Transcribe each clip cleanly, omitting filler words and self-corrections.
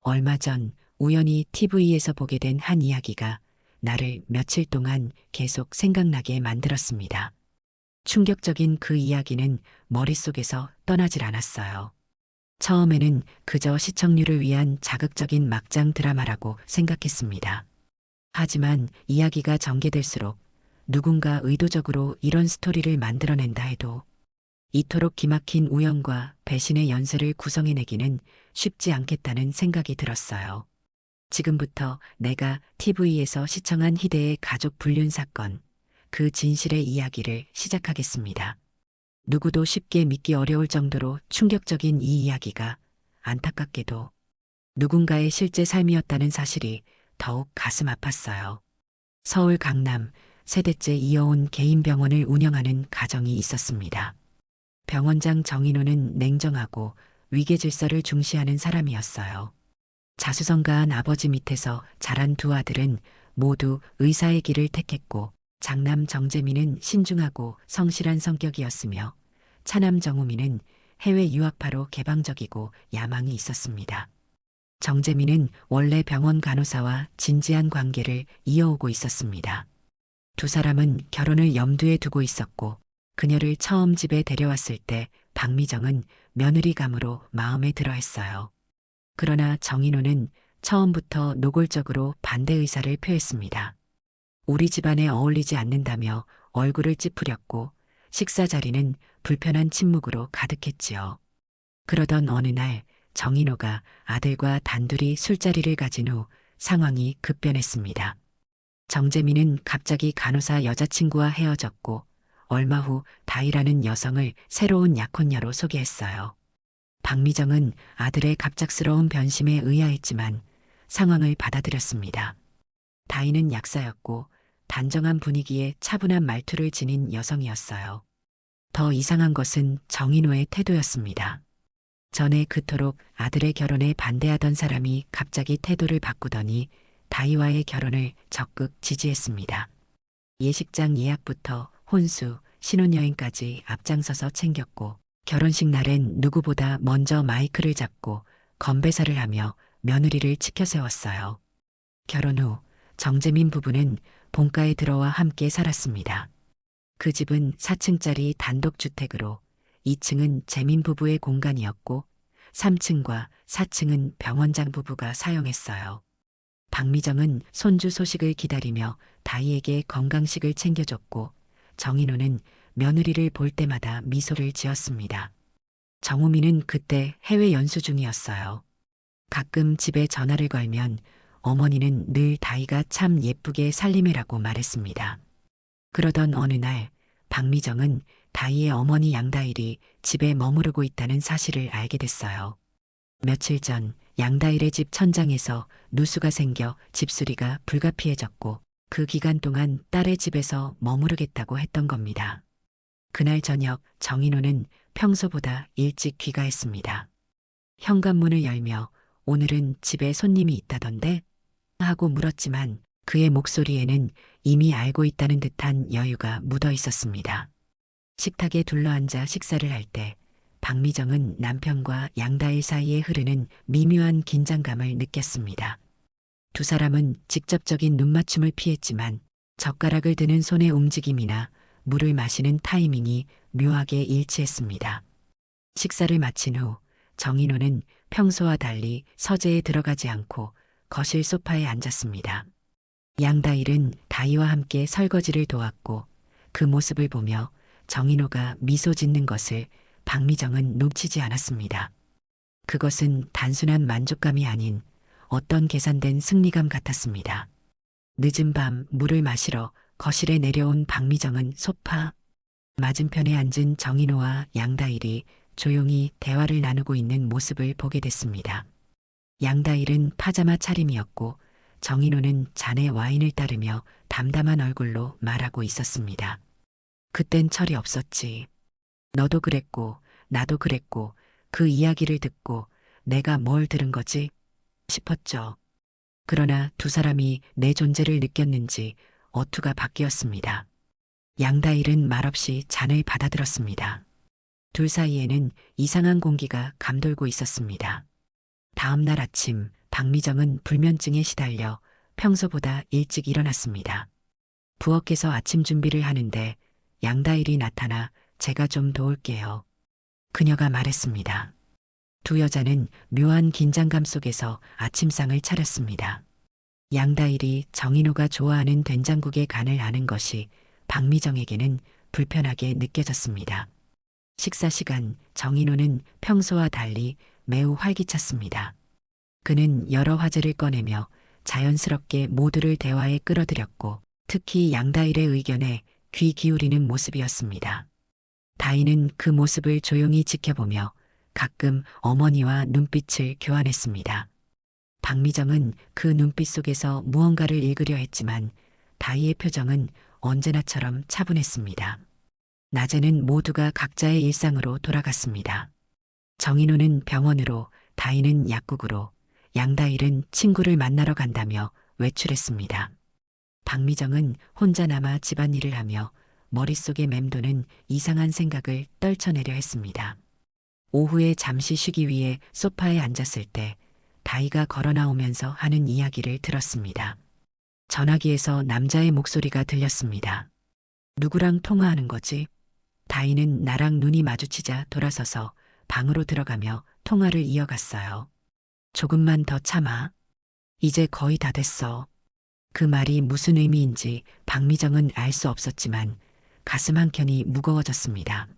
얼마 전 우연히 TV에서 보게 된 한 이야기가 나를 며칠 동안 계속 생각나게 만들었습니다. 충격적인 그 이야기는 머릿속에서 떠나질 않았어요. 처음에는 그저 시청률을 위한 자극적인 막장 드라마라고 생각했습니다. 하지만 이야기가 전개될수록 누군가 의도적으로 이런 스토리를 만들어낸다 해도 이토록 기막힌 우연과 배신의 연쇄를 구성해내기는 쉽지 않겠다는 생각이 들었어요. 지금부터 내가 TV에서 시청한 희대의 가족 불륜 사건, 그 진실의 이야기를 시작하겠습니다. 누구도 쉽게 믿기 어려울 정도로 충격적인 이 이야기가 안타깝게도 누군가의 실제 삶이었다는 사실이 더욱 가슴 아팠어요. 서울 강남 세대째 이어온 개인 병원을 운영하는 가정이 있었습니다. 병원장 정인호는 냉정하고 위계 질서를 중시하는 사람이었어요. 자수성가한 아버지 밑에서 자란 두 아들은 모두 의사의 길을 택했고, 장남 정재민은 신중하고 성실한 성격이었으며 차남 정우미는 해외 유학파로 개방적이고 야망이 있었습니다. 정재민은 원래 병원 간호사와 진지한 관계를 이어오고 있었습니다. 두 사람은 결혼을 염두에 두고 있었고, 그녀를 처음 집에 데려왔을 때 박미정은 며느리감으로 마음에 들어 했어요. 그러나 정인호는 처음부터 노골적으로 반대 의사를 표했습니다. 우리 집안에 어울리지 않는다며 얼굴을 찌푸렸고, 식사 자리는 불편한 침묵으로 가득했지요. 그러던 어느 날 정인호가 아들과 단둘이 술자리를 가진 후 상황이 급변했습니다. 정재민은 갑자기 간호사 여자친구와 헤어졌고, 얼마 후 다희라는 여성을 새로운 약혼녀로 소개했어요. 박미정은 아들의 갑작스러운 변심에 의아했지만 상황을 받아들였습니다. 다희는 약사였고 단정한 분위기에 차분한 말투를 지닌 여성이었어요. 더 이상한 것은 정인호의 태도였습니다. 전에 그토록 아들의 결혼에 반대하던 사람이 갑자기 태도를 바꾸더니 다희와의 결혼을 적극 지지했습니다. 예식장 예약부터 혼수, 신혼여행까지 앞장서서 챙겼고, 결혼식 날엔 누구보다 먼저 마이크를 잡고 건배사를 하며 며느리를 치켜세웠어요. 결혼 후 정재민 부부는 본가에 들어와 함께 살았습니다. 그 집은 4층짜리 단독주택으로 2층은 재민 부부의 공간이었고 3층과 4층은 병원장 부부가 사용했어요. 박미정은 손주 소식을 기다리며 다희에게 건강식을 챙겨줬고, 정인호는 며느리를 볼 때마다 미소를 지었습니다. 정우미는 그때 해외 연수 중이었어요. 가끔 집에 전화를 걸면 어머니는 늘 다희가 참 예쁘게 살림해라고 말했습니다. 그러던 어느 날 박미정은 다희의 어머니 양다일이 집에 머무르고 있다는 사실을 알게 됐어요. 며칠 전 양다일의 집 천장에서 누수가 생겨 집수리가 불가피해졌고, 그 기간 동안 딸의 집에서 머무르겠다고 했던 겁니다. 그날 저녁 정인호는 평소보다 일찍 귀가했습니다. 현관문을 열며 오늘은 집에 손님이 있다던데? 하고 물었지만 그의 목소리에는 이미 알고 있다는 듯한 여유가 묻어 있었습니다. 식탁에 둘러앉아 식사를 할 때 박미정은 남편과 양다일 사이에 흐르는 미묘한 긴장감을 느꼈습니다. 두 사람은 직접적인 눈맞춤을 피했지만 젓가락을 드는 손의 움직임이나 물을 마시는 타이밍이 묘하게 일치했습니다. 식사를 마친 후 정인호는 평소와 달리 서재에 들어가지 않고 거실 소파에 앉았습니다. 양다일은 다희와 함께 설거지를 도왔고, 그 모습을 보며 정인호가 미소 짓는 것을 박미정은 놓치지 않았습니다. 그것은 단순한 만족감이 아닌 어떤 계산된 승리감 같았습니다. 늦은 밤 물을 마시러 거실에 내려온 박미정은 소파 맞은편에 앉은 정인호와 양다일이 조용히 대화를 나누고 있는 모습을 보게 됐습니다. 양다일은 파자마 차림이었고 정인호는 잔에 와인을 따르며 담담한 얼굴로 말하고 있었습니다. 그땐 철이 없었지. 너도 그랬고 나도 그랬고 그 이야기를 듣고 내가 뭘 들은 거지? 싶었죠. 그러나 두 사람이 내 존재를 느꼈는지 어투가 바뀌었습니다. 양다일은 말없이 잔을 받아들었습니다. 둘 사이에는 이상한 공기가 감돌고 있었습니다. 다음 날 아침 박미정은 불면증에 시달려 평소보다 일찍 일어났습니다. 부엌에서 아침 준비를 하는데 양다일이 나타나 제가 좀 도울게요. 그녀가 말했습니다. 두 여자는 묘한 긴장감 속에서 아침상을 차렸습니다. 양다일이 정인호가 좋아하는 된장국의 간을 아는 것이 박미정에게는 불편하게 느껴졌습니다. 식사 시간 정인호는 평소와 달리 매우 활기찼습니다. 그는 여러 화제를 꺼내며 자연스럽게 모두를 대화에 끌어들였고 특히 양다일의 의견에 귀 기울이는 모습이었습니다. 다희는 그 모습을 조용히 지켜보며 가끔 어머니와 눈빛을 교환했습니다. 박미정은 그 눈빛 속에서 무언가를 읽으려 했지만 다희의 표정은 언제나처럼 차분했습니다. 낮에는 모두가 각자의 일상으로 돌아갔습니다. 정인호는 병원으로, 다희는 약국으로, 양다일은 친구를 만나러 간다며 외출했습니다. 박미정은 혼자 남아 집안일을 하며 머릿속에 맴도는 이상한 생각을 떨쳐내려 했습니다. 오후에 잠시 쉬기 위해 소파에 앉았을 때 다희가 걸어 나오면서 하는 이야기를 들었습니다. 전화기에서 남자의 목소리가 들렸습니다. 누구랑 통화하는 거지? 다희는 나랑 눈이 마주치자 돌아서서 방으로 들어가며 통화를 이어갔어요. 조금만 더 참아. 이제 거의 다 됐어. 그 말이 무슨 의미인지 박미정은 알 수 없었지만 가슴 한켠이 무거워졌습니다.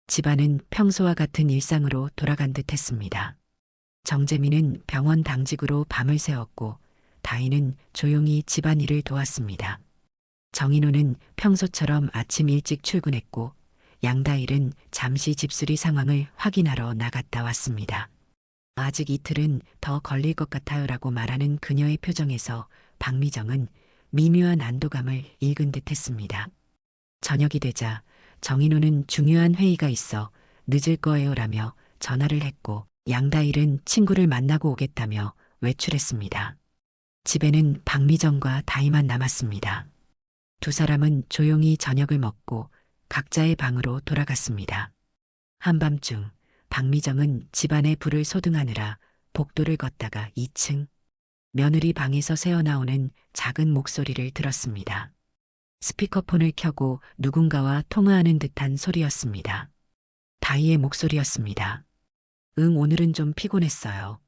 집안은 평소와 같은 일상으로 돌아간 듯 했습니다. 정재민은 병원 당직으로 밤을 새웠고 다희는 조용히 집안일을 도왔습니다. 정인호는 평소처럼 아침 일찍 출근했고 양다일은 잠시 집수리 상황을 확인하러 나갔다 왔습니다. 아직 이틀은 더 걸릴 것 같아요라고 말하는 그녀의 표정에서 박미정은 미묘한 안도감을 읽은 듯 했습니다. 저녁이 되자 정인호는 중요한 회의가 있어 늦을 거예요라며 전화를 했고 양다일은 친구를 만나고 오겠다며 외출했습니다. 집에는 박미정과 다희만 남았습니다. 두 사람은 조용히 저녁을 먹고 각자의 방으로 돌아갔습니다. 한밤중 박미정은 집안의 불을 소등하느라 복도를 걷다가 2층 며느리 방에서 새어나오는 작은 목소리를 들었습니다. 스피커폰을 켜고 누군가와 통화하는 듯한 소리였습니다. 다희의 목소리였습니다. 응, 오늘은 좀 피곤했어요.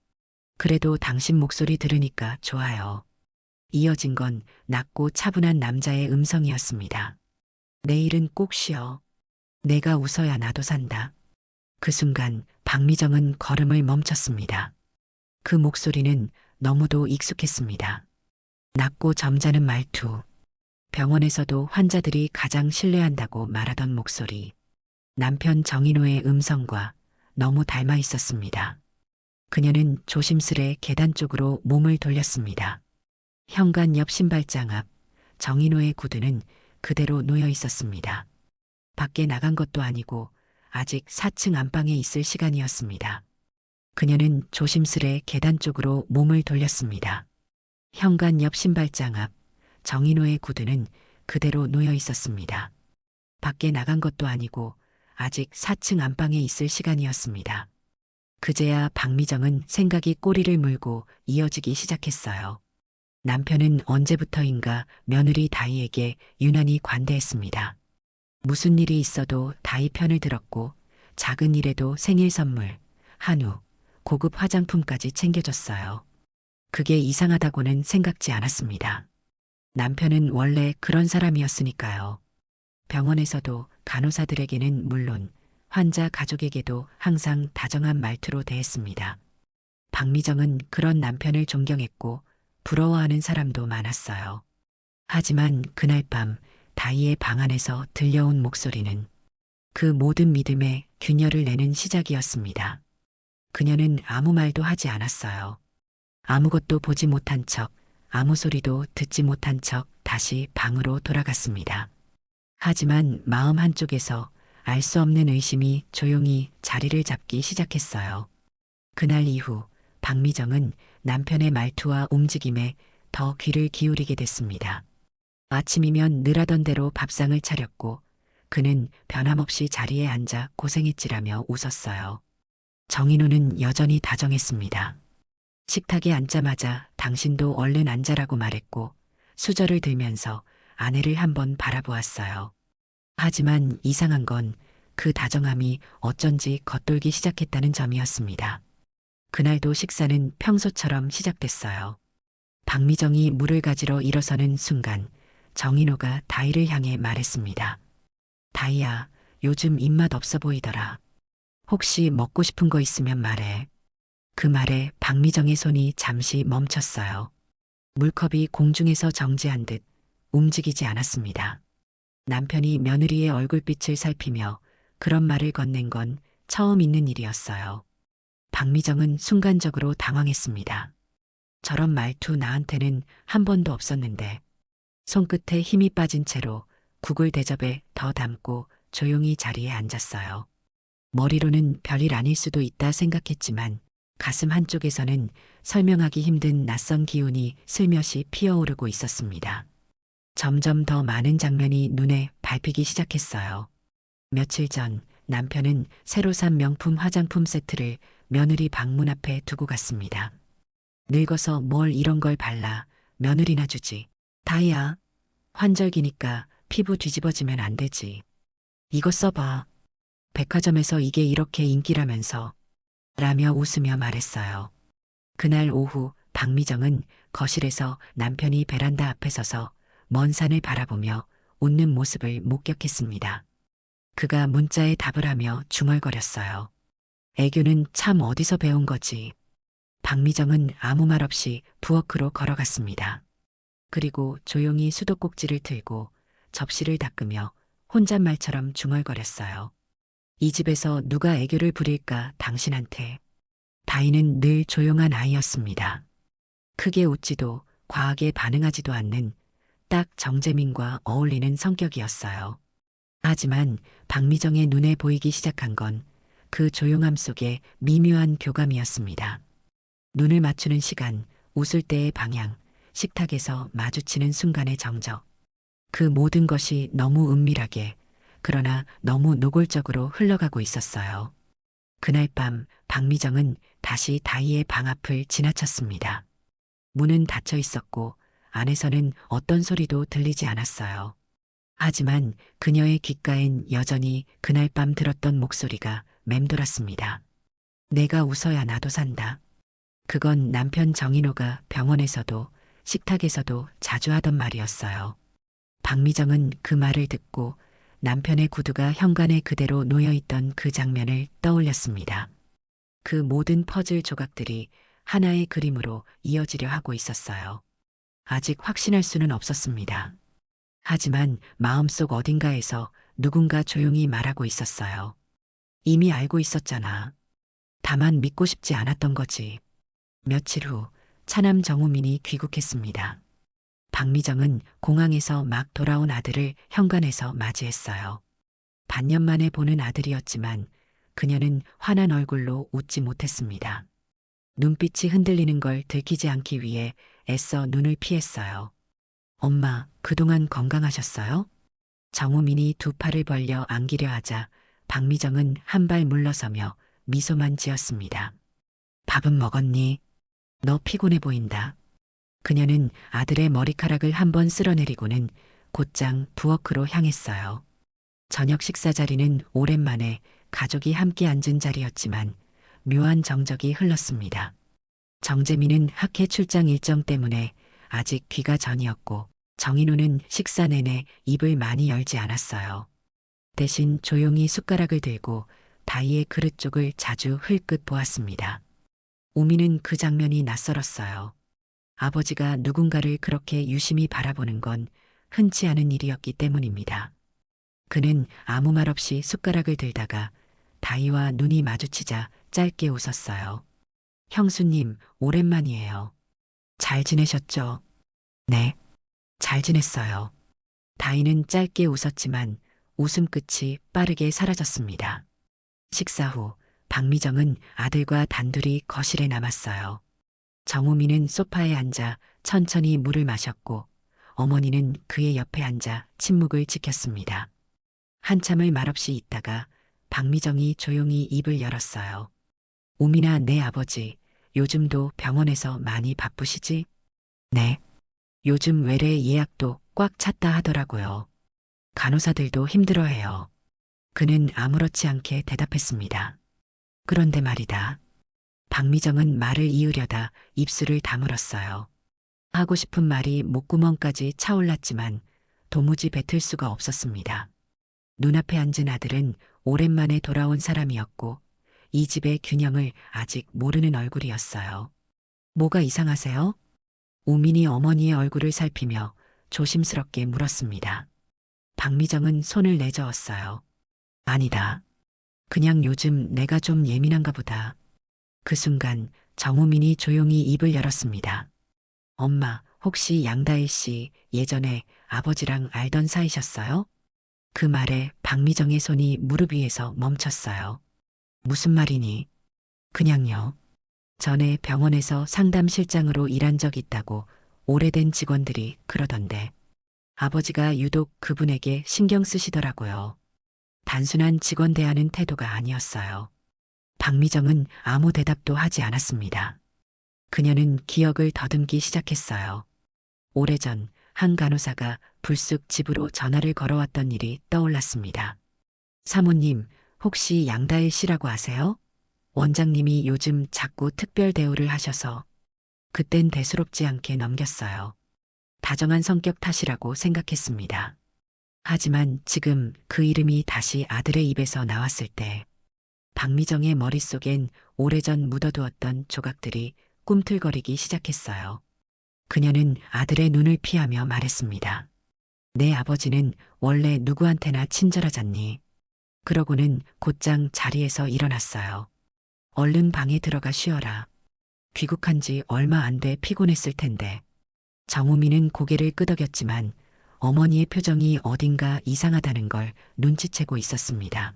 그래도 당신 목소리 들으니까 좋아요. 이어진 건 낮고 차분한 남자의 음성이었습니다. 내일은 꼭 쉬어. 내가 웃어야 나도 산다. 그 순간 박미정은 걸음을 멈췄습니다. 그 목소리는 너무도 익숙했습니다. 낮고 점잖은 말투. 병원에서도 환자들이 가장 신뢰한다고 말하던 목소리. 남편 정인호의 음성과 너무 닮아 있었습니다. 그녀는 조심스레 계단 쪽으로 몸을 돌렸습니다. 현관 옆 신발장 앞 정인호의 구두는 그대로 놓여 있었습니다. 밖에 나간 것도 아니고 아직 4층 안방에 있을 시간이었습니다. 그녀는 조심스레 계단 쪽으로 몸을 돌렸습니다. 현관 옆 신발장 앞 정인호의 구두는 그대로 놓여 있었습니다. 밖에 나간 것도 아니고 아직 4층 안방에 있을 시간이었습니다. 그제야 박미정은 생각이 꼬리를 물고 이어지기 시작했어요. 남편은 언제부터인가 며느리 다희에게 유난히 관대했습니다. 무슨 일이 있어도 다희 편을 들었고 작은 일에도 생일 선물, 한우, 고급 화장품까지 챙겨줬어요. 그게 이상하다고는 생각지 않았습니다. 남편은 원래 그런 사람이었으니까요. 병원에서도 간호사들에게는 물론 환자 가족에게도 항상 다정한 말투로 대했습니다. 박미정은 그런 남편을 존경했고 부러워하는 사람도 많았어요. 하지만 그날 밤 다희의 방 안에서 들려온 목소리는 그 모든 믿음에 균열을 내는 시작이었습니다. 그녀는 아무 말도 하지 않았어요. 아무것도 보지 못한 척, 아무 소리도 듣지 못한 척 다시 방으로 돌아갔습니다. 하지만 마음 한쪽에서 알 수 없는 의심이 조용히 자리를 잡기 시작했어요. 그날 이후 박미정은 남편의 말투와 움직임에 더 귀를 기울이게 됐습니다. 아침이면 늘 하던 대로 밥상을 차렸고 그는 변함없이 자리에 앉아 고생했지라며 웃었어요. 정인호는 여전히 다정했습니다. 식탁에 앉자마자 당신도 얼른 앉아라고 말했고 수저를 들면서 아내를 한번 바라보았어요. 하지만 이상한 건 그 다정함이 어쩐지 겉돌기 시작했다는 점이었습니다. 그날도 식사는 평소처럼 시작됐어요. 박미정이 물을 가지러 일어서는 순간 정인호가 다희를 향해 말했습니다. 다희야, 요즘 입맛 없어 보이더라. 혹시 먹고 싶은 거 있으면 말해. 그 말에 박미정의 손이 잠시 멈췄어요. 물컵이 공중에서 정지한 듯 움직이지 않았습니다. 남편이 며느리의 얼굴빛을 살피며 그런 말을 건넨 건 처음 있는 일이었어요. 박미정은 순간적으로 당황했습니다. 저런 말투 나한테는 한 번도 없었는데 손끝에 힘이 빠진 채로 국을 대접에 더 담고 조용히 자리에 앉았어요. 머리로는 별일 아닐 수도 있다 생각했지만 가슴 한쪽에서는 설명하기 힘든 낯선 기운이 슬며시 피어오르고 있었습니다. 점점 더 많은 장면이 눈에 밟히기 시작했어요. 며칠 전 남편은 새로 산 명품 화장품 세트를 며느리 방문 앞에 두고 갔습니다. 늙어서 뭘 이런 걸 발라 며느리나 주지. 다희야, 환절기니까 피부 뒤집어지면 안 되지. 이거 써봐. 백화점에서 이게 이렇게 인기라면서 라며 웃으며 말했어요. 그날 오후 박미정은 거실에서 남편이 베란다 앞에 서서 먼 산을 바라보며 웃는 모습을 목격했습니다. 그가 문자에 답을 하며 중얼거렸어요. 애교는 참 어디서 배운 거지. 박미정은 아무 말 없이 부엌으로 걸어갔습니다. 그리고 조용히 수도꼭지를 틀고 접시를 닦으며 혼잣말처럼 중얼거렸어요. 이 집에서 누가 애교를 부릴까 당신한테. 다희는 늘 조용한 아이였습니다. 크게 웃지도 과하게 반응하지도 않는 딱 정재민과 어울리는 성격이었어요. 하지만 박미정의 눈에 보이기 시작한 건 그 조용함 속에 미묘한 교감이었습니다. 눈을 맞추는 시간, 웃을 때의 방향, 식탁에서 마주치는 순간의 정적. 그 모든 것이 너무 은밀하게, 그러나 너무 노골적으로 흘러가고 있었어요. 그날 밤 박미정은 다시 다희의 방 앞을 지나쳤습니다. 문은 닫혀 있었고 안에서는 어떤 소리도 들리지 않았어요. 하지만 그녀의 귓가엔 여전히 그날 밤 들었던 목소리가 맴돌았습니다. 내가 웃어야 나도 산다. 그건 남편 정인호가 병원에서도 식탁에서도 자주 하던 말이었어요. 박미정은 그 말을 듣고 남편의 구두가 현관에 그대로 놓여있던 그 장면을 떠올렸습니다. 그 모든 퍼즐 조각들이 하나의 그림으로 이어지려 하고 있었어요. 아직 확신할 수는 없었습니다. 하지만 마음속 어딘가에서 누군가 조용히 말하고 있었어요. 이미 알고 있었잖아. 다만 믿고 싶지 않았던 거지. 며칠 후 차남 정우민이 귀국했습니다. 박미정은 공항에서 막 돌아온 아들을 현관에서 맞이했어요. 반년 만에 보는 아들이었지만 그녀는 환한 얼굴로 웃지 못했습니다. 눈빛이 흔들리는 걸 들키지 않기 위해 애써 눈을 피했어요. 엄마, 그동안 건강하셨어요? 정우민이 두 팔을 벌려 안기려 하자 박미정은 한 발 물러서며 미소만 지었습니다. 밥은 먹었니? 너 피곤해 보인다. 그녀는 아들의 머리카락을 한번 쓸어내리고는 곧장 부엌으로 향했어요. 저녁 식사 자리는 오랜만에 가족이 함께 앉은 자리였지만 묘한 정적이 흘렀습니다. 정재민은 학회 출장 일정 때문에 아직 귀가 전이었고 정인우는 식사 내내 입을 많이 열지 않았어요. 대신 조용히 숟가락을 들고 다희의 그릇 쪽을 자주 흘끗 보았습니다. 우미는 그 장면이 낯설었어요. 아버지가 누군가를 그렇게 유심히 바라보는 건 흔치 않은 일이었기 때문입니다. 그는 아무 말 없이 숟가락을 들다가 다희와 눈이 마주치자 짧게 웃었어요. 형수님, 오랜만이에요. 잘 지내셨죠? 네, 잘 지냈어요. 다희는 짧게 웃었지만 웃음 끝이 빠르게 사라졌습니다. 식사 후 박미정은 아들과 단둘이 거실에 남았어요. 정우미는 소파에 앉아 천천히 물을 마셨고 어머니는 그의 옆에 앉아 침묵을 지켰습니다. 한참을 말없이 있다가 박미정이 조용히 입을 열었어요. 우미나 내 아버지, 요즘도 병원에서 많이 바쁘시지? 네. 요즘 외래 예약도 꽉 찼다 하더라고요. 간호사들도 힘들어해요. 그는 아무렇지 않게 대답했습니다. 그런데 말이다. 박미정은 말을 이으려다 입술을 다물었어요. 하고 싶은 말이 목구멍까지 차올랐지만 도무지 뱉을 수가 없었습니다. 눈앞에 앉은 아들은 오랜만에 돌아온 사람이었고 이 집의 균형을 아직 모르는 얼굴이었어요. 뭐가 이상하세요? 우민이 어머니의 얼굴을 살피며 조심스럽게 물었습니다. 박미정은 손을 내저었어요. 아니다. 그냥 요즘 내가 좀 예민한가 보다. 그 순간 정우민이 조용히 입을 열었습니다. 엄마, 혹시 양다일 씨 예전에 아버지랑 알던 사이셨어요? 그 말에 박미정의 손이 무릎 위에서 멈췄어요. 무슨 말이니? 그냥요. 전에 병원에서 상담실장으로 일한 적 있다고 오래된 직원들이 그러던데 아버지가 유독 그분에게 신경 쓰시더라고요. 단순한 직원 대하는 태도가 아니었어요. 박미정은 아무 대답도 하지 않았습니다. 그녀는 기억을 더듬기 시작했어요. 오래전 한 간호사가 불쑥 집으로 전화를 걸어왔던 일이 떠올랐습니다. 사모님, 혹시 양다일 씨라고 아세요? 원장님이 요즘 자꾸 특별 대우를 하셔서 그땐 대수롭지 않게 넘겼어요. 다정한 성격 탓이라고 생각했습니다. 하지만 지금 그 이름이 다시 아들의 입에서 나왔을 때 박미정의 머릿속엔 오래전 묻어두었던 조각들이 꿈틀거리기 시작했어요. 그녀는 아들의 눈을 피하며 말했습니다. 내 아버지는 원래 누구한테나 친절하잖니. 그러고는 곧장 자리에서 일어났어요. 얼른 방에 들어가 쉬어라. 귀국한 지 얼마 안 돼 피곤했을 텐데. 정우미는 고개를 끄덕였지만 어머니의 표정이 어딘가 이상하다는 걸 눈치채고 있었습니다.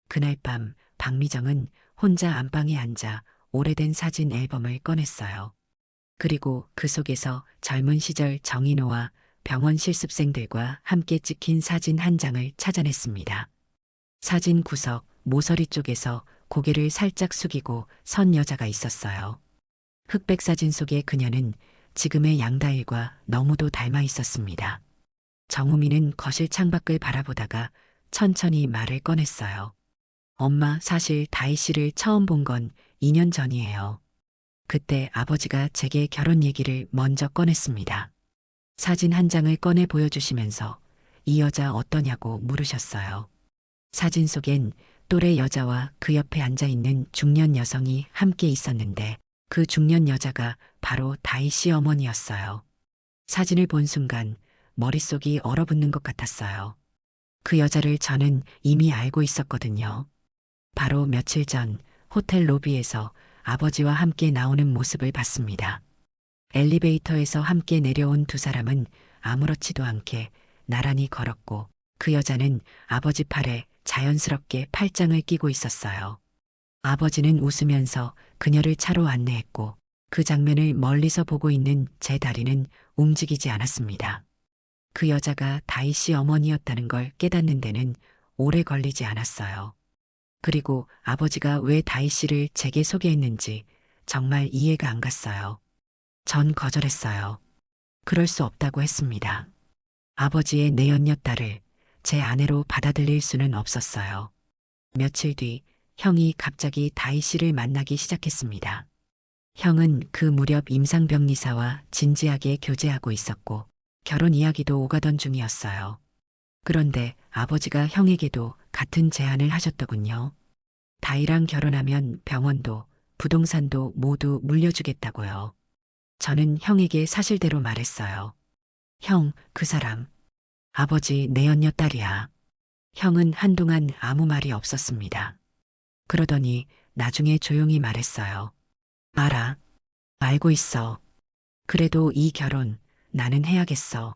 그날 밤 박미정은 혼자 안방에 앉아 오래된 사진 앨범을 꺼냈어요. 그리고 그 속에서 젊은 시절 정인호와 병원 실습생들과 함께 찍힌 사진 한 장을 찾아냈습니다. 사진 구석 모서리 쪽에서 고개를 살짝 숙이고 선 여자가 있었어요. 흑백 사진 속의 그녀는 지금의 양다일과 너무도 닮아 있었습니다. 정우미는 거실 창밖을 바라보다가 천천히 말을 꺼냈어요. 엄마, 사실 다희 씨를 처음 본 건 2년 전이에요. 그때 아버지가 제게 결혼 얘기를 먼저 꺼냈습니다. 사진 한 장을 꺼내 보여주시면서 이 여자 어떠냐고 물으셨어요. 사진 속엔 또래 여자와 그 옆에 앉아 있는 중년 여성이 함께 있었는데 그 중년 여자가 바로 다희 씨 어머니였어요. 사진을 본 순간 머릿속이 얼어붙는 것 같았어요. 그 여자를 저는 이미 알고 있었거든요. 바로 며칠 전 호텔 로비에서 아버지와 함께 나오는 모습을 봤습니다. 엘리베이터에서 함께 내려온 두 사람은 아무렇지도 않게 나란히 걸었고 그 여자는 아버지 팔에 자연스럽게 팔짱을 끼고 있었어요. 아버지는 웃으면서 그녀를 차로 안내했고 그 장면을 멀리서 보고 있는 제 다리는 움직이지 않았습니다. 그 여자가 다희 씨 어머니였다는 걸 깨닫는 데는 오래 걸리지 않았어요. 그리고 아버지가 왜 다희 씨를 제게 소개했는지 정말 이해가 안 갔어요. 전 거절했어요. 그럴 수 없다고 했습니다. 아버지의 내연녀 딸을 제 아내로 받아들일 수는 없었어요. 며칠 뒤 형이 갑자기 다희 씨를 만나기 시작했습니다. 형은 그 무렵 임상병리사와 진지하게 교제하고 있었고 결혼 이야기도 오가던 중이었어요. 그런데 아버지가 형에게도 같은 제안을 하셨더군요. 다희랑 결혼하면 병원도 부동산도 모두 물려주겠다고요. 저는 형에게 사실대로 말했어요. 형, 그 사람. 아버지 내연녀 딸이야. 형은 한동안 아무 말이 없었습니다. 그러더니 나중에 조용히 말했어요. 알아. 알고 있어. 그래도 이 결혼 나는 해야겠어.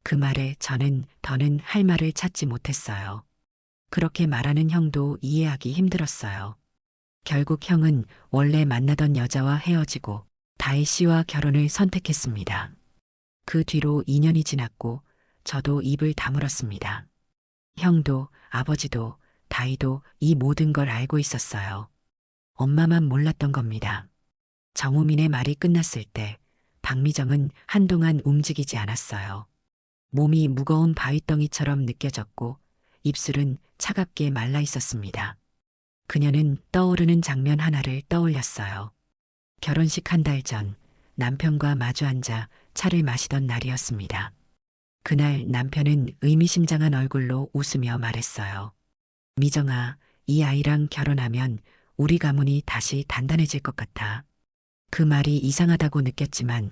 그 말에 저는 더는 할 말을 찾지 못했어요. 그렇게 말하는 형도 이해하기 힘들었어요. 결국 형은 원래 만나던 여자와 헤어지고 다희 씨와 결혼을 선택했습니다. 그 뒤로 2년이 지났고 저도 입을 다물었습니다. 형도 아버지도 다희도 이 모든 걸 알고 있었어요. 엄마만 몰랐던 겁니다. 정우민의 말이 끝났을 때 박미정은 한동안 움직이지 않았어요. 몸이 무거운 바위덩이처럼 느껴졌고 입술은 차갑게 말라 있었습니다. 그녀는 떠오르는 장면 하나를 떠올렸어요. 결혼식 한 달 전 남편과 마주 앉아 차를 마시던 날이었습니다. 그날 남편은 의미심장한 얼굴로 웃으며 말했어요. 미정아, 이 아이랑 결혼하면 우리 가문이 다시 단단해질 것 같아. 그 말이 이상하다고 느꼈지만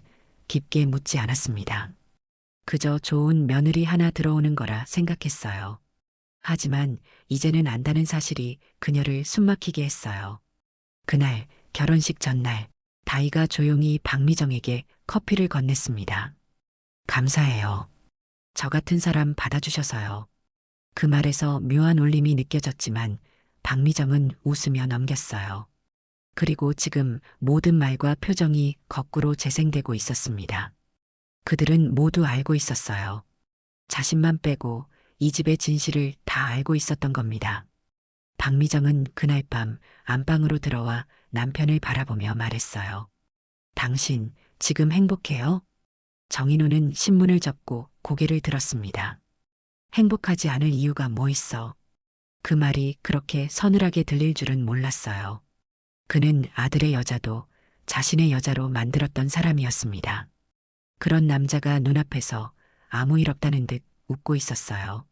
깊게 묻지 않았습니다. 그저 좋은 며느리 하나 들어오는 거라 생각했어요. 하지만 이제는 안다는 사실이 그녀를 숨막히게 했어요. 그날 결혼식 전날 다이가 조용히 박미정에게 커피를 건넸습니다. 감사해요. 저 같은 사람 받아주셔서요. 그 말에서 묘한 울림이 느껴졌지만 박미정은 웃으며 넘겼어요. 그리고 지금 모든 말과 표정이 거꾸로 재생되고 있었습니다. 그들은 모두 알고 있었어요. 자신만 빼고 이 집의 진실을 다 알고 있었던 겁니다. 박미정은 그날 밤 안방으로 들어와 남편을 바라보며 말했어요. 당신 지금 행복해요? 정인호는 신문을 접고 고개를 들었습니다. 행복하지 않을 이유가 뭐 있어? 그 말이 그렇게 서늘하게 들릴 줄은 몰랐어요. 그는 아들의 여자도 자신의 여자로 만들었던 사람이었습니다. 그런 남자가 눈앞에서 아무 일 없다는 듯 웃고 있었어요.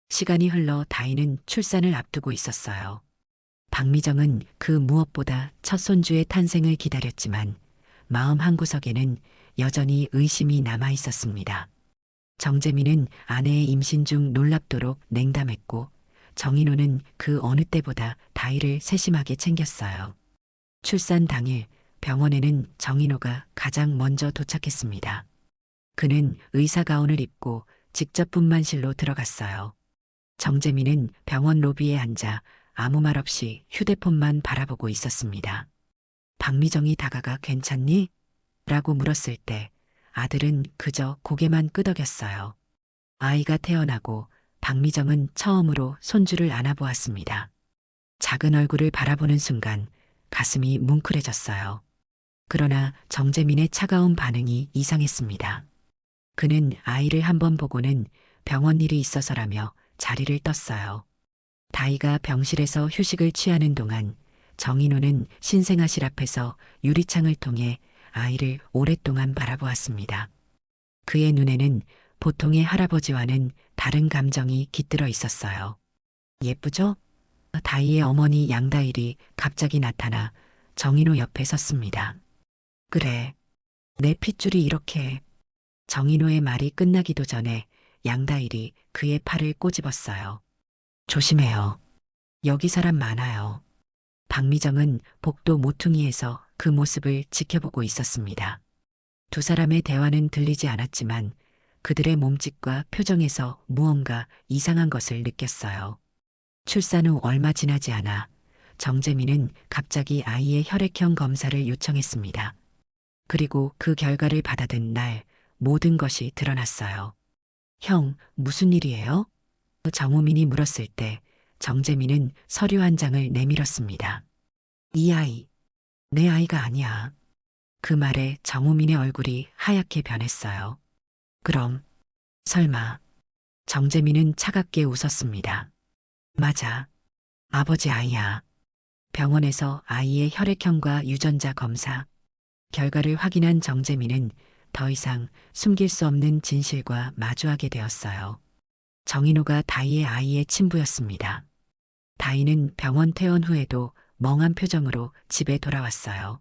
시간이 흘러 다희는 출산을 앞두고 있었어요. 박미정은 그 무엇보다 첫 손주의 탄생을 기다렸지만 마음 한구석에는 여전히 의심이 남아 있었습니다. 정재민은 아내의 임신 중 놀랍도록 냉담했고 정인호는 그 어느 때보다 다희를 세심하게 챙겼어요. 출산 당일 병원에는 정인호가 가장 먼저 도착했습니다. 그는 의사 가운을 입고 직접 분만실로 들어갔어요. 정재민은 병원 로비에 앉아 아무 말 없이 휴대폰만 바라보고 있었습니다. 박미정이 다가가 괜찮니? 라고 물었을 때 아들은 그저 고개만 끄덕였어요. 아이가 태어나고 박미정은 처음으로 손주를 안아보았습니다. 작은 얼굴을 바라보는 순간 가슴이 뭉클해졌어요. 그러나 정재민의 차가운 반응이 이상했습니다. 그는 아이를 한번 보고는 병원 일이 있어서라며 자리를 떴어요. 다이가 병실에서 휴식을 취하는 동안 정인호는 신생아실 앞에서 유리창을 통해 아이를 오랫동안 바라보았습니다. 그의 눈에는 보통의 할아버지와는 다른 감정이 깃들어 있었어요. 예쁘죠? 다이의 어머니 양다일이 갑자기 나타나 정인호 옆에 섰습니다. 그래, 내 핏줄이 이렇게. 정인호의 말이 끝나기도 전에 양다일이 그의 팔을 꼬집었어요. 조심해요. 여기 사람 많아요. 박미정은 복도 모퉁이에서 그 모습을 지켜보고 있었습니다. 두 사람의 대화는 들리지 않았지만 그들의 몸짓과 표정에서 무언가 이상한 것을 느꼈어요. 출산 후 얼마 지나지 않아 정재민은 갑자기 아이의 혈액형 검사를 요청했습니다. 그리고 그 결과를 받아든 날 모든 것이 드러났어요. 형, 무슨 일이에요? 정우민이 물었을 때 정재민은 서류 한 장을 내밀었습니다. 이 아이, 내 아이가 아니야. 그 말에 정우민의 얼굴이 하얗게 변했어요. 그럼, 설마. 정재민은 차갑게 웃었습니다. 맞아. 아버지 아이야. 병원에서 아이의 혈액형과 유전자 검사 결과를 확인한 정재민은 더 이상 숨길 수 없는 진실과 마주하게 되었어요. 정인호가 다희의 아이의 친부였습니다. 다희는 병원 퇴원 후에도 멍한 표정으로 집에 돌아왔어요.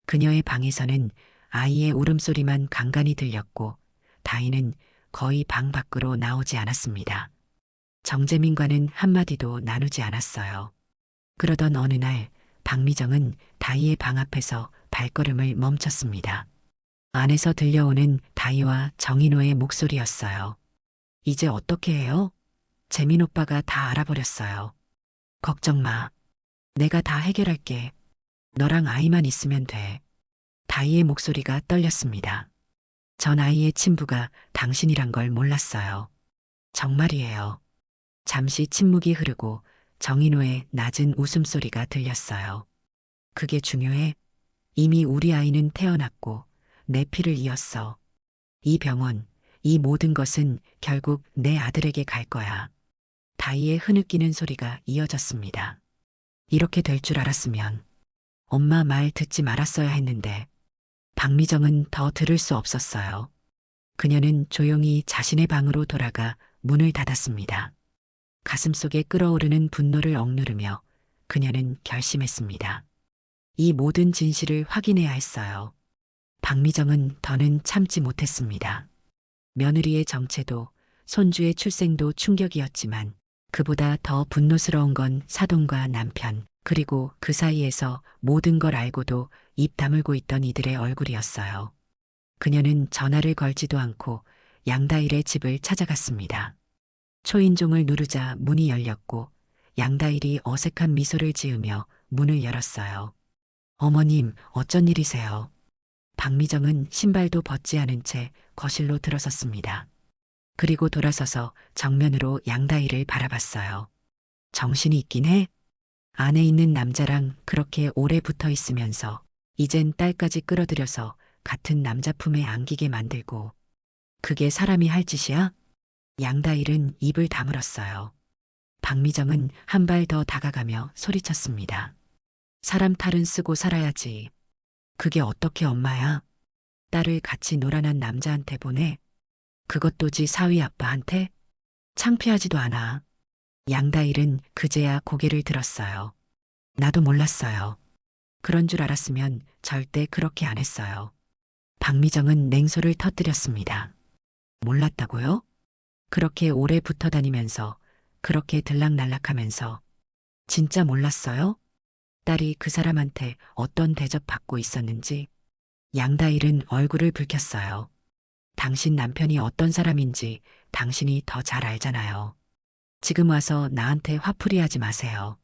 그녀의 방에서는 아이의 울음소리만 간간히 들렸고 다희는 거의 방 밖으로 나오지 않았습니다. 정재민과는 한마디도 나누지 않았어요. 그러던 어느 날 박미정은 다희의 방 앞에서 발걸음을 멈췄습니다. 안에서 들려오는 다희와 정인호의 목소리였어요. 이제 어떻게 해요? 재민 오빠가 다 알아버렸어요. 걱정 마. 내가 다 해결할게. 너랑 아이만 있으면 돼. 다희의 목소리가 떨렸습니다. 전 아이의 친부가 당신이란 걸 몰랐어요. 정말이에요. 잠시 침묵이 흐르고 정인호의 낮은 웃음소리가 들렸어요. 그게 중요해? 이미 우리 아이는 태어났고 내 피를 이었어. 이 병원, 이 모든 것은 결국 내 아들에게 갈 거야. 다이의 흐느끼는 소리가 이어졌습니다. 이렇게 될 줄 알았으면 엄마 말 듣지 말았어야 했는데 박미정은 더 들을 수 없었어요. 그녀는 조용히 자신의 방으로 돌아가 문을 닫았습니다. 가슴속에 끓어오르는 분노를 억누르며 그녀는 결심했습니다. 이 모든 진실을 확인해야 했어요. 박미정은 더는 참지 못했습니다. 며느리의 정체도 손주의 출생도 충격이었지만 그보다 더 분노스러운 건 사돈과 남편, 그리고 그 사이에서 모든 걸 알고도 입 다물고 있던 이들의 얼굴이었어요. 그녀는 전화를 걸지도 않고 양다일의 집을 찾아갔습니다. 초인종을 누르자 문이 열렸고 양다일이 어색한 미소를 지으며 문을 열었어요. 어머님, 어쩐 일이세요? 박미정은 신발도 벗지 않은 채 거실로 들어섰습니다. 그리고 돌아서서 정면으로 양다일을 바라봤어요. 정신이 있긴 해? 안에 있는 남자랑 그렇게 오래 붙어 있으면서 이젠 딸까지 끌어들여서 같은 남자 품에 안기게 만들고 그게 사람이 할 짓이야? 양다일은 입을 다물었어요. 박미정은 한 발 더 다가가며 소리쳤습니다. 사람 탈은 쓰고 살아야지. 그게 어떻게 엄마야? 딸을 같이 놀아난 남자한테 보내? 그것도 지 사위 아빠한테? 창피하지도 않아. 양다일은 그제야 고개를 들었어요. 나도 몰랐어요. 그런 줄 알았으면 절대 그렇게 안 했어요. 박미정은 냉소를 터뜨렸습니다. 몰랐다고요? 그렇게 오래 붙어 다니면서, 그렇게 들락날락하면서, 진짜 몰랐어요? 딸이 그 사람한테 어떤 대접 받고 있었는지. 양다일은 얼굴을 붉혔어요. 당신 남편이 어떤 사람인지 당신이 더 잘 알잖아요. 지금 와서 나한테 화풀이하지 마세요.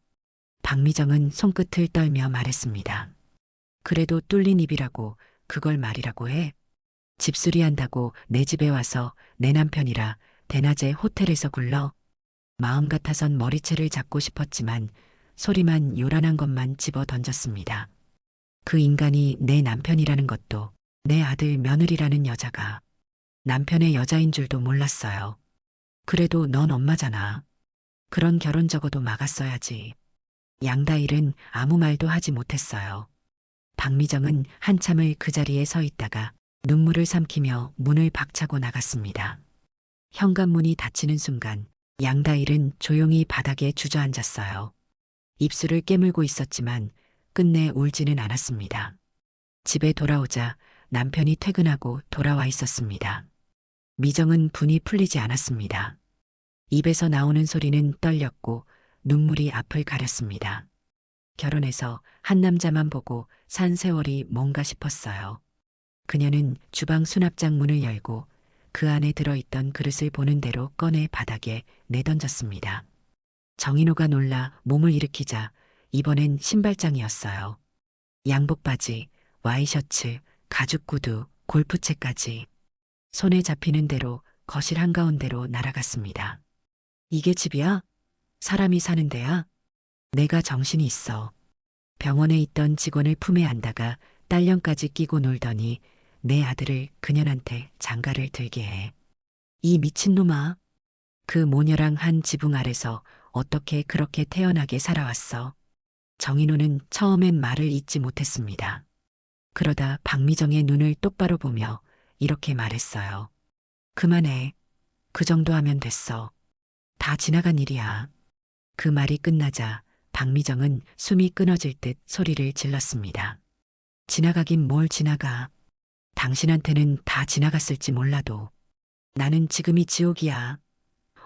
박미정은 손끝을 떨며 말했습니다. 그래도 뚫린 입이라고 그걸 말이라고 해? 집수리 한다고 내 집에 와서 내 남편이라 대낮에 호텔에서 굴러? 마음 같아선 머리채를 잡고 싶었지만 소리만 요란한 것만 집어 던졌습니다. 그 인간이 내 남편이라는 것도 내 아들 며느리라는 여자가 남편의 여자인 줄도 몰랐어요. 그래도 넌 엄마잖아. 그런 결혼 적어도 막았어야지. 양다일은 아무 말도 하지 못했어요. 박미정은 한참을 그 자리에 서 있다가 눈물을 삼키며 문을 박차고 나갔습니다. 현관문이 닫히는 순간 양다일은 조용히 바닥에 주저앉았어요. 입술을 깨물고 있었지만 끝내 울지는 않았습니다. 집에 돌아오자 남편이 퇴근하고 돌아와 있었습니다. 미정은 분이 풀리지 않았습니다. 입에서 나오는 소리는 떨렸고 눈물이 앞을 가렸습니다. 결혼해서 한 남자만 보고 산 세월이 뭔가 싶었어요. 그녀는 주방 수납장 문을 열고 그 안에 들어있던 그릇을 보는 대로 꺼내 바닥에 내던졌습니다. 정인호가 놀라 몸을 일으키자 이번엔 신발장이었어요. 양복 바지, 와이셔츠, 가죽 구두, 골프채까지 손에 잡히는 대로 거실 한가운데로 날아갔습니다. 이게 집이야? 사람이 사는 데야? 내가 정신이 있어. 병원에 있던 직원을 품에 안다가 딸년까지 끼고 놀더니 내 아들을 그년한테 장가를 들게 해. 이 미친놈아. 그 모녀랑 한 지붕 아래서 어떻게 그렇게 태연하게 살아왔어. 정인호는 처음엔 말을 잇지 못했습니다. 그러다 박미정의 눈을 똑바로 보며 이렇게 말했어요. 그만해. 그 정도 하면 됐어. 다 지나간 일이야. 그 말이 끝나자 박미정은 숨이 끊어질 듯 소리를 질렀습니다. 지나가긴 뭘 지나가. 당신한테는 다 지나갔을지 몰라도 나는 지금이 지옥이야.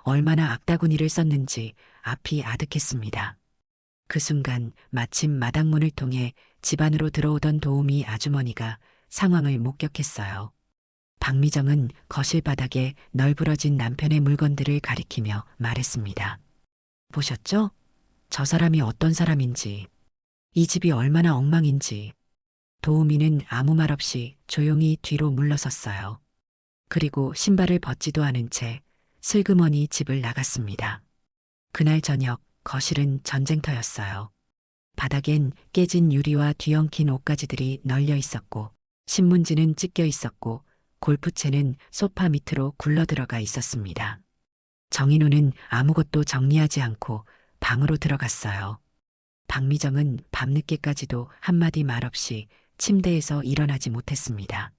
얼마나 악다구니를 썼는지 앞이 아득했습니다. 그 순간 마침 마당문을 통해 집 안으로 들어오던 도우미 아주머니가 상황을 목격했어요. 박미정은 거실 바닥에 널브러진 남편의 물건들을 가리키며 말했습니다. 보셨죠? 저 사람이 어떤 사람인지, 이 집이 얼마나 엉망인지. 도우미는 아무 말 없이 조용히 뒤로 물러섰어요. 그리고 신발을 벗지도 않은 채 슬그머니 집을 나갔습니다. 그날 저녁 거실은 전쟁터였어요. 바닥엔 깨진 유리와 뒤엉킨 옷가지들이 널려 있었고 신문지는 찢겨 있었고 골프채는 소파 밑으로 굴러들어가 있었습니다. 정인우는 아무것도 정리하지 않고 방으로 들어갔어요. 박미정은 밤늦게까지도 한마디 말 없이 침대에서 일어나지 못했습니다.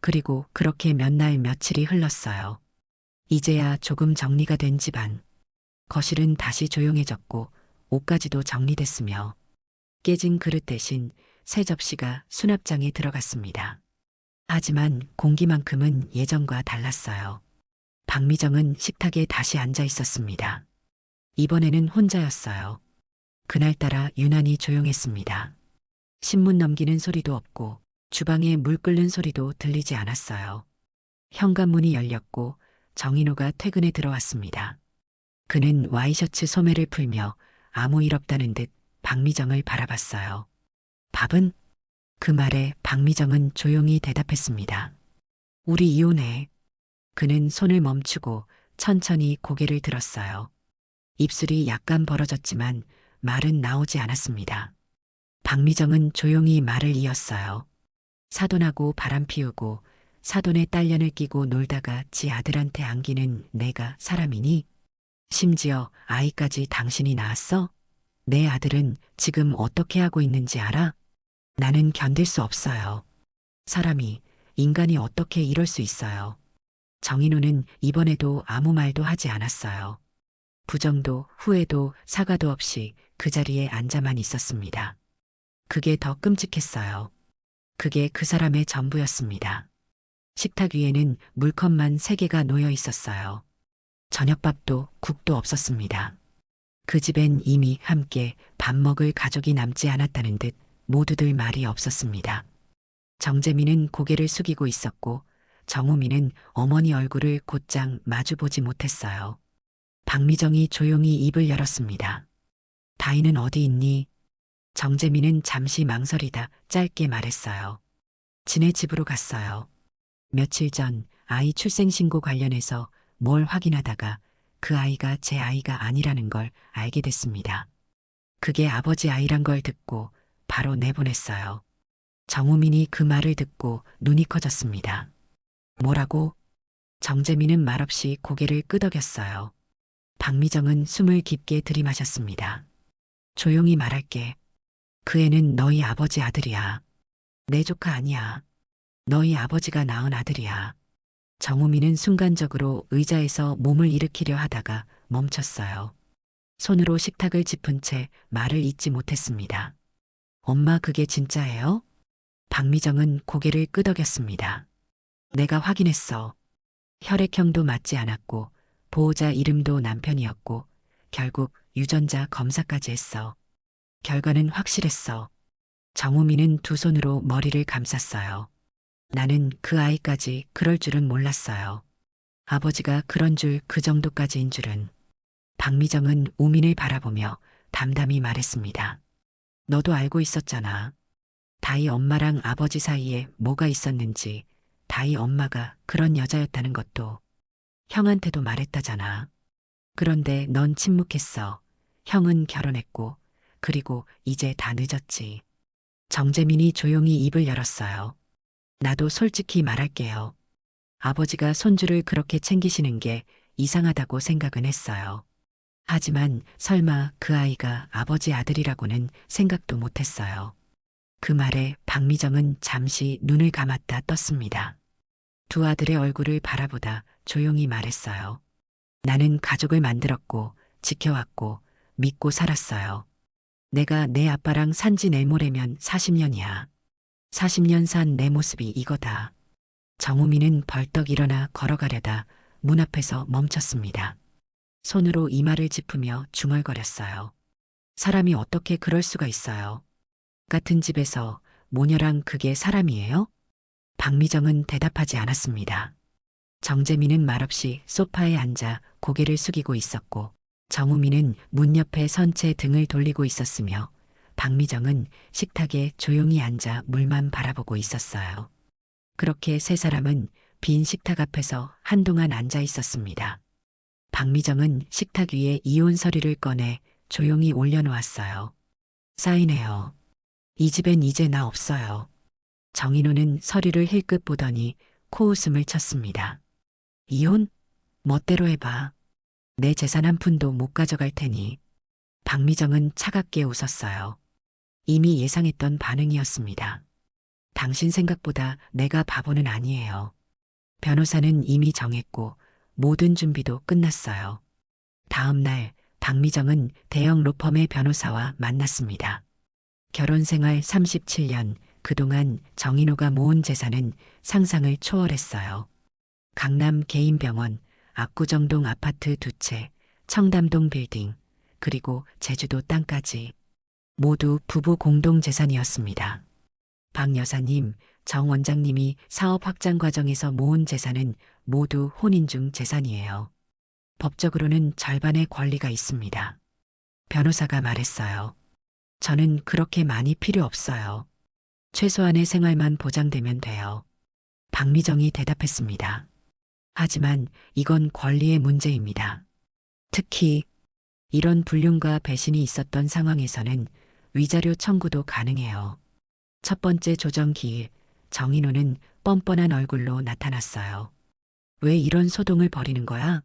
그리고 그렇게 몇 날 며칠이 흘렀어요. 이제야 조금 정리가 된 집안. 거실은 다시 조용해졌고 옷가지도 정리됐으며 깨진 그릇 대신 새 접시가 수납장에 들어갔습니다. 하지만 공기만큼은 예전과 달랐어요. 박미정은 식탁에 다시 앉아 있었습니다. 이번에는 혼자였어요. 그날따라 유난히 조용했습니다. 신문 넘기는 소리도 없고 주방에 물 끓는 소리도 들리지 않았어요. 현관문이 열렸고 정인호가 퇴근에 들어왔습니다. 그는 와이셔츠 소매를 풀며 아무 일 없다는 듯 박미정을 바라봤어요. 밥은? 그 말에 박미정은 조용히 대답했습니다. 우리 이혼해. 그는 손을 멈추고 천천히 고개를 들었어요. 입술이 약간 벌어졌지만 말은 나오지 않았습니다. 박미정은 조용히 말을 이었어요. 사돈하고 바람 피우고 사돈의 딸년을 끼고 놀다가 지 아들한테 안기는 내가 사람이니? 심지어 아이까지 당신이 낳았어? 내 아들은 지금 어떻게 하고 있는지 알아? 나는 견딜 수 없어요. 사람이, 인간이 어떻게 이럴 수 있어요. 정인우는 이번에도 아무 말도 하지 않았어요. 부정도 후회도 사과도 없이 그 자리에 앉아만 있었습니다. 그게 더 끔찍했어요. 그게 그 사람의 전부였습니다. 식탁 위에는 물컵만 3개가 놓여 있었어요. 저녁밥도 국도 없었습니다. 그 집엔 이미 함께 밥 먹을 가족이 남지 않았다는 듯 모두들 말이 없었습니다. 정재민은 고개를 숙이고 있었고 정우미는 어머니 얼굴을 곧장 마주보지 못했어요. 박미정이 조용히 입을 열었습니다. 다희는 어디 있니? 정재민은 잠시 망설이다 짧게 말했어요. 지네 집으로 갔어요. 며칠 전 아이 출생신고 관련해서 뭘 확인하다가 그 아이가 제 아이가 아니라는 걸 알게 됐습니다. 그게 아버지 아이란 걸 듣고 바로 내보냈어요. 정우민이 그 말을 듣고 눈이 커졌습니다. 뭐라고? 정재민은 말없이 고개를 끄덕였어요. 박미정은 숨을 깊게 들이마셨습니다. 조용히 말할게. 그 애는 너희 아버지 아들이야. 내 조카 아니야. 너희 아버지가 낳은 아들이야. 정우미는 순간적으로 의자에서 몸을 일으키려 하다가 멈췄어요. 손으로 식탁을 짚은 채 말을 잇지 못했습니다. 엄마 그게 진짜예요? 박미정은 고개를 끄덕였습니다. 내가 확인했어. 혈액형도 맞지 않았고 보호자 이름도 남편이었고 결국 유전자 검사까지 했어. 결과는 확실했어. 정우미는 두 손으로 머리를 감쌌어요. 나는 그 아이까지 그럴 줄은 몰랐어요. 아버지가 그런 줄 그 정도까지인 줄은. 박미정은 우민을 바라보며 담담히 말했습니다. 너도 알고 있었잖아. 다희 엄마랑 아버지 사이에 뭐가 있었는지, 다희 엄마가 그런 여자였다는 것도. 형한테도 말했다잖아. 그런데 넌 침묵했어. 형은 결혼했고, 그리고 이제 다 늦었지. 정재민이 조용히 입을 열었어요. 나도 솔직히 말할게요. 아버지가 손주를 그렇게 챙기시는 게 이상하다고 생각은 했어요. 하지만 설마 그 아이가 아버지 아들이라고는 생각도 못했어요. 그 말에 박미정은 잠시 눈을 감았다 떴습니다. 두 아들의 얼굴을 바라보다 조용히 말했어요. 나는 가족을 만들었고 지켜왔고 믿고 살았어요. 내가 내 아빠랑 산지 내모레면 40년이야. 40년 산 내 모습이 이거다. 정우미는 벌떡 일어나 걸어가려다 문 앞에서 멈췄습니다. 손으로 이마를 짚으며 중얼거렸어요. 사람이 어떻게 그럴 수가 있어요? 같은 집에서 모녀랑 그게 사람이에요? 박미정은 대답하지 않았습니다. 정재민은 말없이 소파에 앉아 고개를 숙이고 있었고 정우미는 문 옆에 선 채 등을 돌리고 있었으며 박미정은 식탁에 조용히 앉아 물만 바라보고 있었어요. 그렇게 세 사람은 빈 식탁 앞에서 한동안 앉아 있었습니다. 박미정은 식탁 위에 이혼 서류를 꺼내 조용히 올려놓았어요. 사인해요. 이 집엔 이제 나 없어요. 정인호는 서류를 힐끗 보더니 코웃음을 쳤습니다. 이혼? 멋대로 해봐. 내 재산 한 푼도 못 가져갈 테니. 박미정은 차갑게 웃었어요. 이미 예상했던 반응이었습니다. 당신 생각보다 내가 바보는 아니에요. 변호사는 이미 정했고 모든 준비도 끝났어요. 다음 날 박미정은 대형 로펌의 변호사와 만났습니다. 결혼 생활 37년, 그동안 정인호가 모은 재산은 상상을 초월했어요. 강남 개인병원, 압구정동 아파트 2채, 청담동 빌딩, 그리고 제주도 땅까지 모두 부부 공동 재산이었습니다. 박 여사님, 정 원장님이 사업 확장 과정에서 모은 재산은 모두 혼인중 재산이에요. 법적으로는 절반의 권리가 있습니다. 변호사가 말했어요. 저는 그렇게 많이 필요 없어요. 최소한의 생활만 보장되면 돼요. 박미정이 대답했습니다. 하지만 이건 권리의 문제입니다. 특히 이런 불륜과 배신이 있었던 상황에서는 위자료 청구도 가능해요. 첫 번째 조정 기일, 정인호는 뻔뻔한 얼굴로 나타났어요. 왜 이런 소동을 벌이는 거야?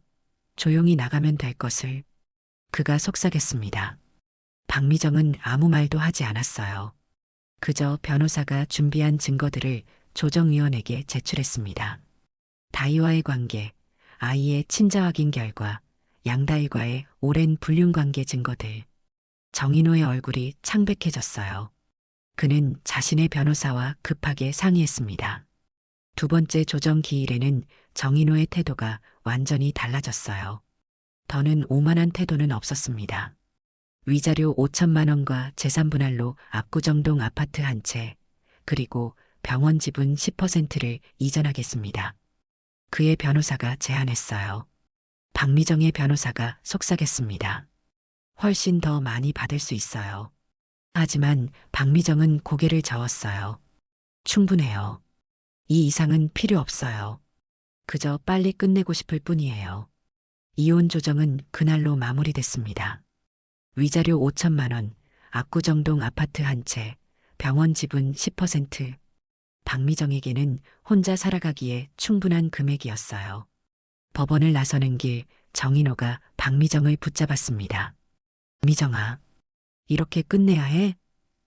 조용히 나가면 될 것을. 그가 속삭였습니다. 박미정은 아무 말도 하지 않았어요. 그저 변호사가 준비한 증거들을 조정위원에게 제출했습니다. 다이와의 관계, 아이의 친자 확인 결과, 양다일과의 오랜 불륜관계 증거들. 정인호의 얼굴이 창백해졌어요. 그는 자신의 변호사와 급하게 상의했습니다. 두 번째 조정 기일에는 정인호의 태도가 완전히 달라졌어요. 더는 오만한 태도는 없었습니다. 위자료 5천만 원과 재산 분할로 압구정동 아파트 한 채, 그리고 병원 지분 10%를 이전하겠습니다. 그의 변호사가 제안했어요. 박미정의 변호사가 속삭였습니다. 훨씬 더 많이 받을 수 있어요. 하지만 박미정은 고개를 저었어요. 충분해요. 이 이상은 필요 없어요. 그저 빨리 끝내고 싶을 뿐이에요. 이혼 조정은 그날로 마무리됐습니다. 위자료 5천만 원, 압구정동 아파트 한 채, 병원 지분 10%. 박미정에게는 혼자 살아가기에 충분한 금액이었어요. 법원을 나서는 길 정인호가 박미정을 붙잡았습니다. 미정아, 이렇게 끝내야 해?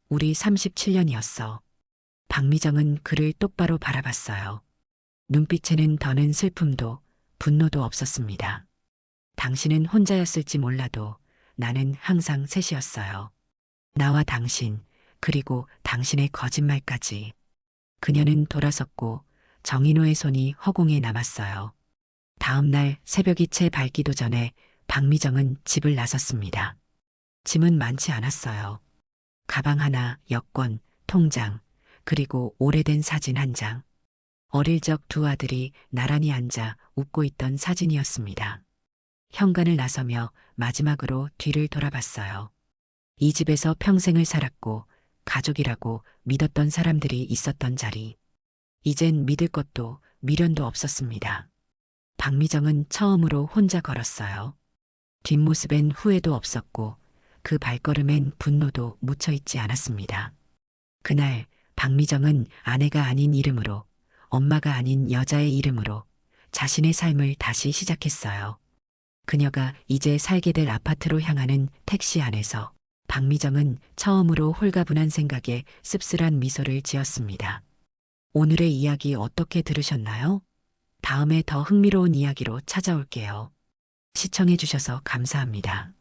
우리 37년이었어. 박미정은 그를 똑바로 바라봤어요. 눈빛에는 더는 슬픔도 분노도 없었습니다. 당신은 혼자였을지 몰라도 나는 항상 셋이었어요. 나와 당신, 그리고 당신의 거짓말까지. 그녀는 돌아섰고 정인호의 손이 허공에 남았어요. 다음 날 새벽이 채 밝기도 전에 박미정은 집을 나섰습니다. 짐은 많지 않았어요. 가방 하나, 여권, 통장, 그리고 오래된 사진 한 장. 어릴 적 두 아들이 나란히 앉아 웃고 있던 사진이었습니다. 현관을 나서며 마지막으로 뒤를 돌아봤어요. 이 집에서 평생을 살았고 가족이라고 믿었던 사람들이 있었던 자리. 이젠 믿을 것도 미련도 없었습니다. 박미정은 처음으로 혼자 걸었어요. 뒷모습엔 후회도 없었고 그 발걸음엔 분노도 묻혀있지 않았습니다. 그날 박미정은 아내가 아닌 이름으로, 엄마가 아닌 여자의 이름으로 자신의 삶을 다시 시작했어요. 그녀가 이제 살게 될 아파트로 향하는 택시 안에서 박미정은 처음으로 홀가분한 생각에 씁쓸한 미소를 지었습니다. 오늘의 이야기 어떻게 들으셨나요? 다음에 더 흥미로운 이야기로 찾아올게요. 시청해주셔서 감사합니다.